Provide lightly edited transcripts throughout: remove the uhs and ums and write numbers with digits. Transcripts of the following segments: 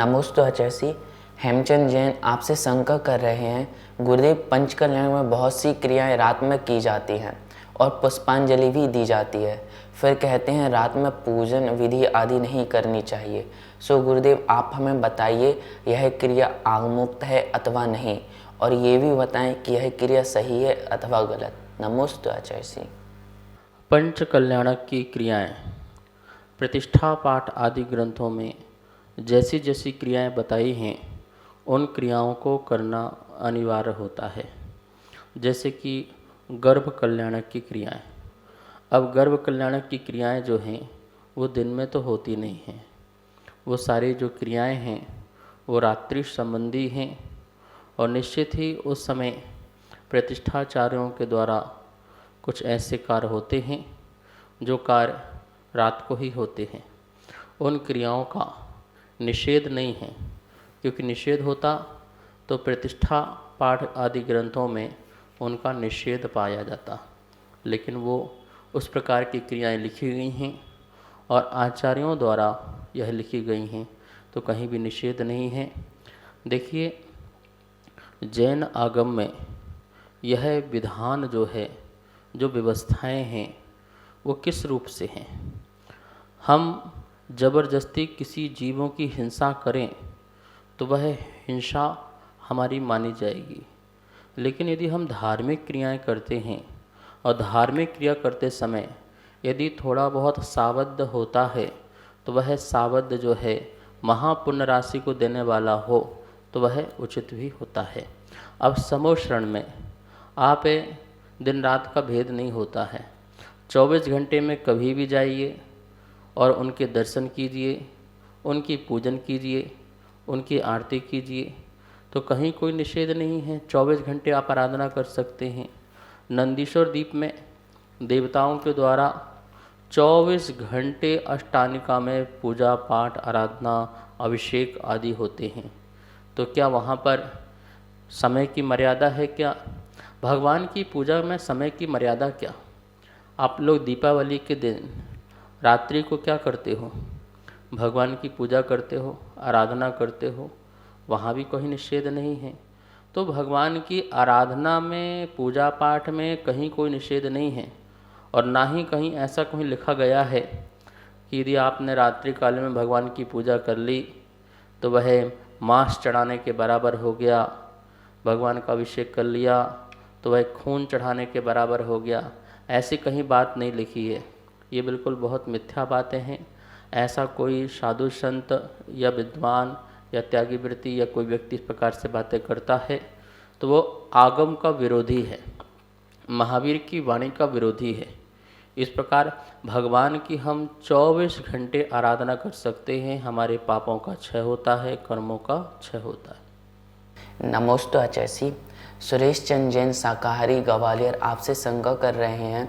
नमोस्तु आचार्य। हेमचंद जैन आपसे शंका कर रहे हैं। गुरुदेव, पंच कल्याण में बहुत सी क्रियाएं रात में की जाती हैं और पुष्पांजलि भी दी जाती है, फिर कहते हैं रात में पूजन विधि आदि नहीं करनी चाहिए। सो गुरुदेव, आप हमें बताइए यह क्रिया आगमुक्त है अथवा नहीं, और ये भी बताएं कि यह क्रिया सही है अथवा गलत। नमोस्तु आचार्य। पंच कल्याणक की क्रियाएं प्रतिष्ठा पाठ आदि ग्रंथों में जैसी जैसी क्रियाएं बताई हैं उन क्रियाओं को करना अनिवार्य होता है। जैसे कि गर्भ कल्याणक की क्रियाएं। अब गर्भ कल्याणक की क्रियाएं जो हैं वो दिन में तो होती नहीं हैं, वो सारी जो क्रियाएं हैं वो रात्रि संबंधी हैं और निश्चित ही उस समय प्रतिष्ठाचार्यों के द्वारा कुछ ऐसे कार्य होते हैं जो कार्य रात को ही होते हैं। उन क्रियाओं का निषेध नहीं है, क्योंकि निषेध होता तो प्रतिष्ठा पाठ आदि ग्रंथों में उनका निषेध पाया जाता, लेकिन वो उस प्रकार की क्रियाएं लिखी गई हैं और आचार्यों द्वारा यह लिखी गई हैं, तो कहीं भी निषेध नहीं है। देखिए, जैन आगम में यह विधान जो है, जो व्यवस्थाएं हैं, वो किस रूप से हैं। हम जबरदस्ती किसी जीवों की हिंसा करें तो वह हिंसा हमारी मानी जाएगी, लेकिन यदि हम धार्मिक क्रियाएं करते हैं और धार्मिक क्रिया करते समय यदि थोड़ा बहुत सावध होता है तो वह सावध जो है महापुण्य राशि को देने वाला हो तो वह उचित भी होता है। अब समोशरण में आप दिन रात का भेद नहीं होता है। 24 घंटे में कभी भी जाइए और उनके दर्शन कीजिए, उनकी पूजन कीजिए, उनकी आरती कीजिए, तो कहीं कोई निषेध नहीं है। 24 घंटे आप आराधना कर सकते हैं। नंदीश्वर द्वीप में देवताओं के द्वारा 24 घंटे अष्टानिका में पूजा पाठ आराधना अभिषेक आदि होते हैं, तो क्या वहाँ पर समय की मर्यादा है क्या? भगवान की पूजा में समय की मर्यादा क्या? आप लोग दीपावली के दिन रात्रि को क्या करते हो? भगवान की पूजा करते हो, आराधना करते हो, वहाँ भी कोई निषेध नहीं है। तो भगवान की आराधना में, पूजा पाठ में कहीं कोई निषेध नहीं है, और ना ही कहीं ऐसा कहीं लिखा गया है कि यदि आपने रात्रि काल में भगवान की पूजा कर ली तो वह मांस चढ़ाने के बराबर हो गया, भगवान का अभिषेक कर लिया तो वह खून चढ़ाने के बराबर हो गया। ऐसी कहीं बात नहीं लिखी है। ये बिल्कुल बहुत मिथ्या बातें हैं। ऐसा कोई साधु संत या विद्वान या त्यागी वृत्ति या कोई व्यक्ति इस प्रकार से बातें करता है तो वो आगम का विरोधी है, महावीर की वाणी का विरोधी है। इस प्रकार भगवान की हम 24 घंटे आराधना कर सकते हैं, हमारे पापों का क्षय होता है, कर्मों का क्षय होता है। नमोस्तु आचार्य। सुरेश चंद जैन शाकाहारी ग्वालियर आपसे शंका कर रहे हैं।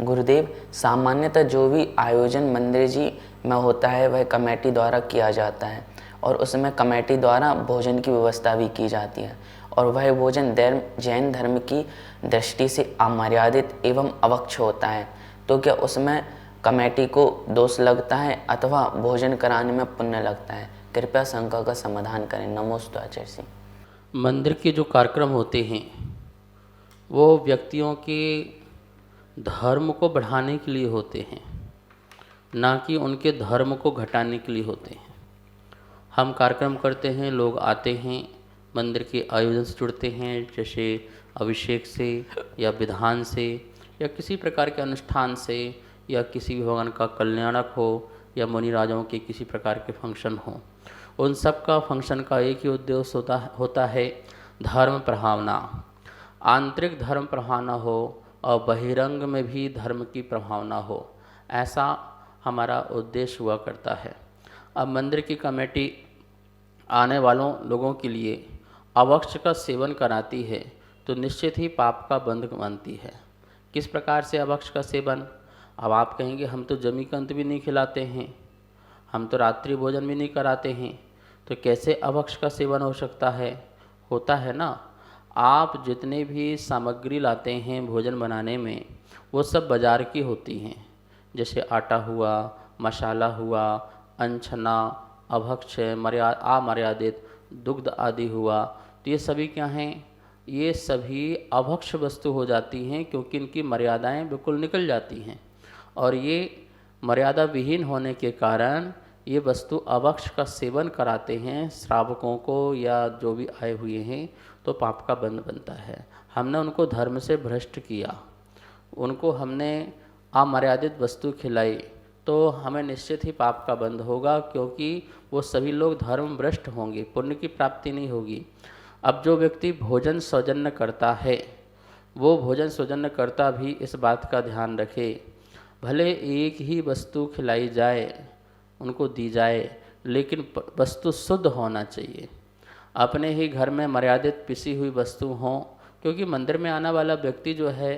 गुरुदेव, सामान्यतः जो भी आयोजन मंदिर जी में होता है वह कमेटी द्वारा किया जाता है और उसमें कमेटी द्वारा भोजन की व्यवस्था भी की जाती है, और वह भोजन जैन धर्म की दृष्टि से अमर्यादित एवं अवक्ष होता है, तो क्या उसमें कमेटी को दोष लगता है अथवा भोजन कराने में पुण्य लगता है? कृपया शंका का समाधान करें। नमोस्तु आचार्य। मंदिर के जो कार्यक्रम होते हैं वो व्यक्तियों के धर्म को बढ़ाने के लिए होते हैं, ना कि उनके धर्म को घटाने के लिए होते हैं। हम कार्यक्रम करते हैं, लोग आते हैं, मंदिर के आयोजन से जुड़ते हैं, जैसे अभिषेक से या विधान से या किसी प्रकार के अनुष्ठान से, या किसी भी भगवान का कल्याणक हो या मुनि राजाओं के किसी प्रकार के फंक्शन हो। उन सब का फंक्शन का एक ही उद्देश्य होता है धर्म प्रभावना, आंतरिक धर्म प्रभावना हो और बहिरंग में भी धर्म की प्रभावना हो, ऐसा हमारा उद्देश्य हुआ करता है। अब मंदिर की कमेटी आने वालों लोगों के लिए अवक्ष का सेवन कराती है तो निश्चित ही पाप का बंध मानती है। किस प्रकार से अवक्ष का सेवन? अब आप कहेंगे हम तो जमीकंद भी नहीं खिलाते हैं, हम तो रात्रि भोजन भी नहीं कराते हैं, तो कैसे अभक्ष का सेवन हो सकता है? होता है ना। आप जितने भी सामग्री लाते हैं भोजन बनाने में वो सब बाज़ार की होती हैं, जैसे आटा हुआ, मसाला हुआ, अनछना, अभक्ष अमर्यादित दुग्ध आदि हुआ, तो ये सभी क्या हैं? ये सभी अभक्ष वस्तु हो जाती हैं, क्योंकि इनकी मर्यादाएं बिल्कुल निकल जाती हैं। और ये मर्यादा विहीन होने के कारण ये वस्तु अभक्ष का सेवन कराते हैं श्रावकों को या जो भी आए हुए हैं, तो पाप का बंध बनता है। हमने उनको धर्म से भ्रष्ट किया, उनको हमने अमर्यादित वस्तु खिलाई, तो हमें निश्चित ही पाप का बंध होगा, क्योंकि वो सभी लोग धर्म भ्रष्ट होंगे, पुण्य की प्राप्ति नहीं होगी। अब जो व्यक्ति भोजन सौजन्य करता है, वो भोजन सौजन्य करता भी इस बात का ध्यान रखे, भले एक ही वस्तु खिलाई जाए, उनको दी जाए, लेकिन वस्तु शुद्ध होना चाहिए। अपने ही घर में मर्यादित पिसी हुई वस्तु हों, क्योंकि मंदिर में आने वाला व्यक्ति जो है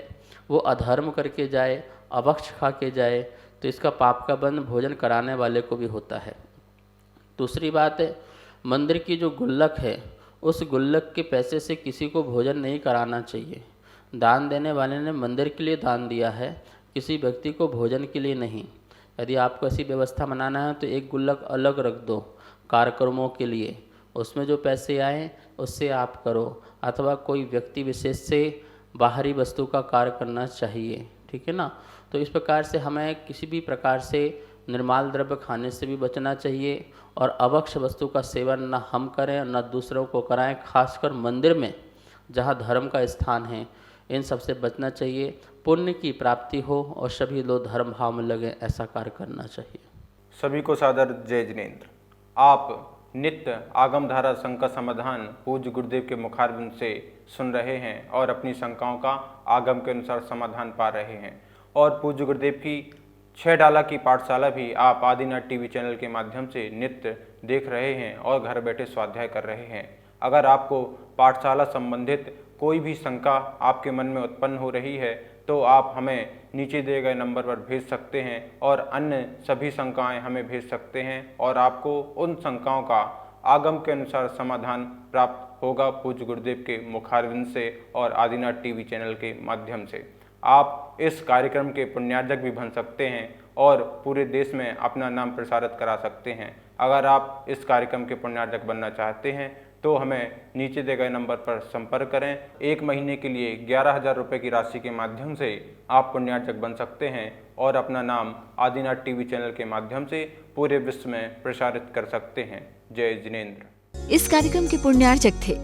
वो अधर्म करके जाए, अभक्ष खा के जाए, तो इसका पाप का बंध भोजन कराने वाले को भी होता है। दूसरी बात है, मंदिर की जो गुल्लक है, उस गुल्लक के पैसे से किसी को भोजन नहीं कराना चाहिए। दान देने वाले ने मंदिर के लिए दान दिया है, किसी व्यक्ति को भोजन के लिए नहीं। यदि आपको ऐसी व्यवस्था बनाना है तो एक गुल्लक अलग रख दो कार्यक्रमों के लिए, उसमें जो पैसे आए उससे आप करो, अथवा कोई व्यक्ति विशेष से बाहरी वस्तु का कार्य करना चाहिए, ठीक है ना। तो इस प्रकार से हमें किसी भी प्रकार से निर्माल द्रव्य खाने से भी बचना चाहिए, और अभक्ष वस्तु का सेवन न हम करें न दूसरों को कराएं, खासकर मंदिर में जहाँ धर्म का स्थान है, इन सब से बचना चाहिए। पुण्य की प्राप्ति हो और सभी लोग धर्म भाव में लगे, ऐसा कार्य करना चाहिए। सभी को सादर जय जिनेंद्र। आप नित्य आगम धारा शंका समाधान पूज्य गुरुदेव के मुखारबिंद से सुन रहे हैं और अपनी शंकाओं का आगम के अनुसार समाधान पा रहे हैं। और पूज्य गुरुदेव की 6 डाला की पाठशाला भी आप आदिनाथ टीवी चैनल के माध्यम से नित्य देख रहे हैं और घर बैठे स्वाध्याय कर रहे हैं। अगर आपको पाठशाला संबंधित कोई भी शंका आपके मन में उत्पन्न हो रही है तो आप हमें नीचे दिए गए नंबर पर भेज सकते हैं, और अन्य सभी शंकाएं हमें भेज सकते हैं, और आपको उन शंकाओं का आगम के अनुसार समाधान प्राप्त होगा पूज्य गुरुदेव के मुखारविंद से और आदिनाथ टीवी चैनल के माध्यम से। आप इस कार्यक्रम के पुण्यार्जक भी बन सकते हैं और पूरे देश में अपना नाम प्रसारित करा सकते हैं। अगर आप इस कार्यक्रम के पुण्यार्जक बनना चाहते हैं तो हमें नीचे दिए गए नंबर पर संपर्क करें। 1 महीने के लिए 11,000 रुपये की राशि के माध्यम से आप पुण्यार्जक बन सकते हैं और अपना नाम आदिनाथ टीवी चैनल के माध्यम से पूरे विश्व में प्रसारित कर सकते हैं। जय जिनेंद्र। इस कार्यक्रम के पुण्यार्चक थे